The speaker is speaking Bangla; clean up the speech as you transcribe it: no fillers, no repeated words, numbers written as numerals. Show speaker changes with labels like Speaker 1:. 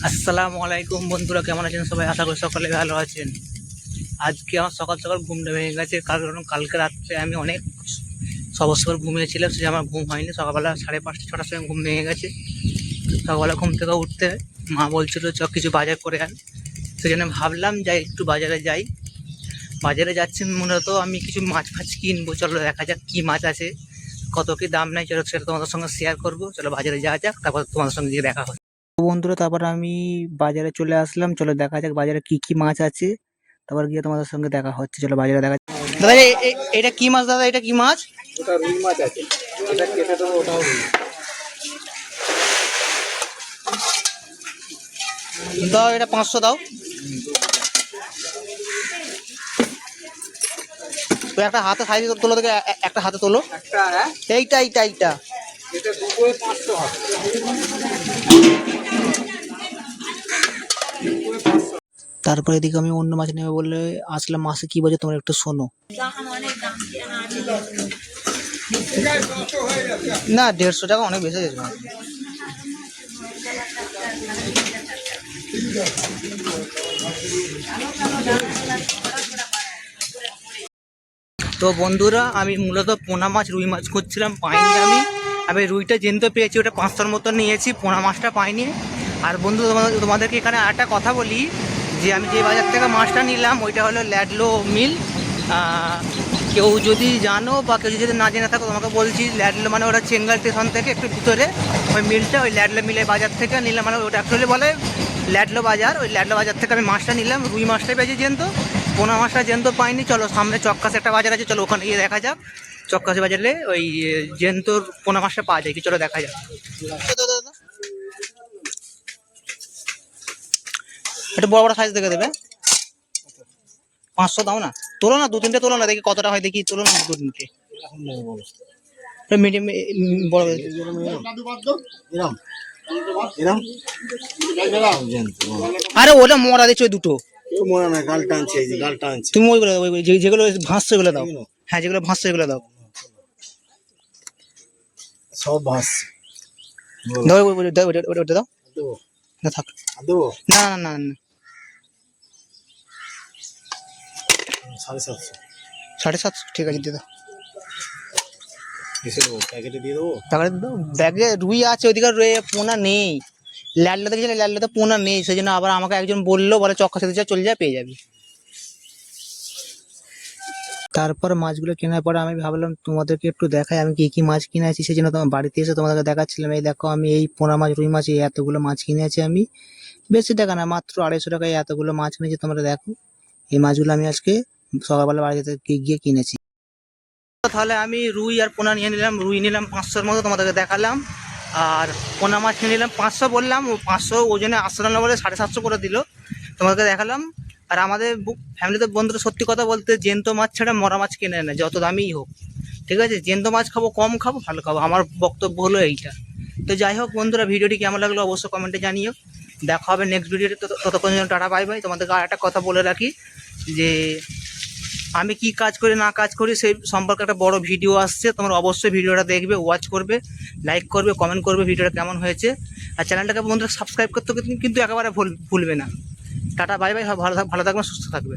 Speaker 1: আসসালামু আলাইকুম বন্ধুরা, কেমন আছেন সবাই? আশা করি সকলে ভালো আছেন। আজকে আমার সকাল সকাল ঘুমটা ভেঙে গেছে, কারণ কালকে রাত্রে আমি অনেক সবর ঘুমিয়েছিলাম, সে আমার ঘুম হয়নি। সকালবেলা 5:30 6টার সময় ঘুম ভেঙে গেছে। সকালবেলা ঘুম থেকে উঠতে মা বলছিল চ কিছু বাজার করে আন, সেই জন্য ভাবলাম যাই একটু বাজারে যাই। বাজারে যাচ্ছি মূলত আমি কিছু মাছ ফাছ কিনবো। চলো দেখা যাক কী মাছ আছে, কত কী দাম নেই, চলো সেটা তোমাদের সঙ্গে শেয়ার করবো। চলো বাজারে যাওয়া যাক, তারপর তোমাদের সঙ্গে গিয়ে দেখা হয়। বন্ধুরা, তারপর আমি বাজারে চলে আসলাম। চলো দেখা যাক বাজারে কি কি মাছ আছে, তারপর গিয়ে তোমাদের সঙ্গে দেখা হচ্ছে। চলো বাজারে দেখা। দাদা এটা কি মাছ? দাদা এটা কি মাছ?
Speaker 2: ওটা রুই মাছ আছে, এটা কেটে দেবো, ওটাও রুই।
Speaker 1: দাও এটা 500 দাও। তো একটা হাতে সাইজ তোলো থেকে, একটা হাতে তোলো।
Speaker 2: একটা
Speaker 1: এইটা এইটা এইটা
Speaker 2: এটা দুটোই 500 হবে।
Speaker 1: তারপরে এদিকে আমি অন্য মাছ নেবে বলে আসলাম। মাছে কি বলছে তোমরা একটু শোনো। না 150 টাকা অনেক বেশি গেছে। তো বন্ধুরা, আমি মূলত পোনা মাছ রুই মাছ খুঁজছিলাম, পাইনি। আমি রুইটা জেনতে পেয়েছি, ওটা 500-র মতো নিয়েছি, পোনা মাছটা পাইনি। আর বন্ধু তোমাদেরকে এখানে একটা কথা বলি, যে আমি যে বাজার থেকে মাছটা নিলাম ওইটা হলো ল্যাডলো মিল। কেউ যদি জানো বা কেউ যদি না জেনে থাকো, তোমাকে বলছি, ল্যাডলো মানে ওটা চেঙ্গাল স্টেশন থেকে একটু ভিতরে ওই মিলটা, ওই ল্যাডলো মিলের বাজার থেকে নিলাম। মানে ওটা অ্যাকচুয়ালি বলে ল্যাডলো বাজার। ওই ল্যাডলো বাজার থেকে আমি মাছটা নিলাম, রুই মাছটাই পেয়েছি জেন্ত, পোনা মাছটা জেন্ত পাইনি। চলো সামনে চক্কাশে একটা বাজার আছে, চলো ওখানে গিয়ে দেখা যাক চক্কাশি বাজারে ওই জেন্তর পোনা মাছটা পাওয়া যায় কি। চলো দেখা যাক। একটু বড় বড় সাইজ দেখে দেবে। 500 দাও না, তোলো না, 2-3টে তোলো না, দেখি কতটা হয়, দেখি তোলো না 2-3টে। মিডিয়াম বড়। আরে ওটা মরা দিচ্ছ ওই দুটো।
Speaker 2: গাল টানছে, এই যে গাল টানছে।
Speaker 1: তুমি ওইগুলো যেগুলো ভাসছে ওগুলো দাও। হ্যাঁ, যেগুলো ভাসছে ওগুলো দাও।
Speaker 2: সব ভাস
Speaker 1: দাও ওটা দাও।
Speaker 2: দেবো,
Speaker 1: না থাক,
Speaker 2: দেবো।
Speaker 1: না না না না।
Speaker 2: 750,
Speaker 1: 750 ঠিক আছে, দিয়ে দাও।
Speaker 2: কিসে দেবো? প্যাকেটে দিয়ে দেবো।
Speaker 1: তাহলে ব্যাগে রুই আছে, ওইদিকে রুই পোনা নেই। ল্যাডলাতে গেছিলে, ল্যাডলাতে পোনা নেই, সেই জন্য আবার আমাকে একজন বললো, বলে চক্কা সাথে যা, চলে যা, পেয়ে যাবি। তারপর মাছগুলো কেনার পরে আমি ভাবলাম তোমাদেরকে একটু দেখাই আমি কি কি মাছ কিনেছি। সেই জন্য তোমার বাড়িতে এসে তোমাদেরকে দেখাচ্ছিলাম। এই দেখো, আমি এই পোনা মাছ রুই মাছ এই এতগুলো মাছ কিনেছি আমি। বেশি টাকা না, মাত্র 250 টাকায় এতগুলো মাছ কিনেছি। তোমরা দেখো, এই মাছগুলো আমি আজকে সকালবেলা বাড়িতে গিয়ে কিনেছি। তাহলে আমি রুই আর পোনা নিয়ে নিলাম। রুই নিলাম 500-র মতো, তোমাদেরকে দেখালাম। আর পোনা মাছ নিয়ে নিলাম 500 বললাম, 500 ওজনে 800 না বলে 750 করে দিল, তোমাদেরকে দেখালাম। আর আমাদের ফ্যামিলিতে বন্ধুরা সত্যি কথা বলতে জ্যান্ত মাছ ছাড়া মরা মাছ কিনে না, যত দামিই হোক। ঠিক আছে, জ্যান্ত মাছ খাবো, কম খাবো, ভালো খাবো, আমার বক্তব্য হলো এইটা। তো যাই হোক বন্ধুরা, ভিডিওটি কেমন লাগলো অবশ্যই কমেন্টে জানিও। দেখা হবে নেক্সট ভিডিওতে, ততক্ষণ জন্য টাটা বাই বাই। তোমাদেরকে আর একটা কথা বলে রাখি, যে আমি কি কাজ করি না কাজ করি সেই সম্পর্কে একটা বড় ভিডিও আসছে, তোমরা অবশ্যই ভিডিওটা দেখবে, ওয়াচ করবে, লাইক করবে, কমেন্ট করবে ভিডিওটা কেমন হয়েছে। আর চ্যানেলটাকে বন্ধুরা সাবস্ক্রাইব করতে কিন্তু একেবারে ভুলবে না। টাটা বাই বাই, ভালো থাকবে, সুস্থ থাকবে।